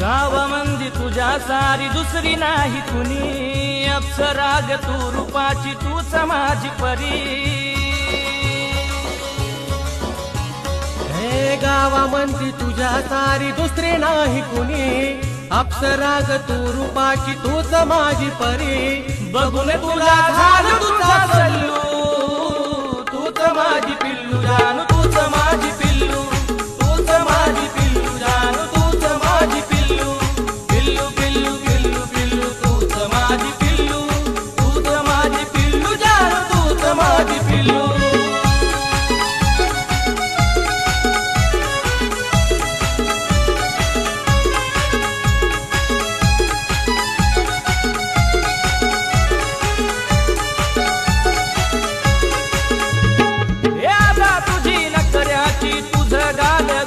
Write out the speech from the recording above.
गावामंदी तुझ्या सारी दुसरी नाही कुणी, अप्सराग तू रूपाची तूच माझी परी। हे गावामंदी तुझ्या सारी दुसरी नाही कुणी, अप्सराग तू रूपाची तूच माझी परी। बघून तुला झालं तुझा सल्लू, तूच माझी पिल्लू जानू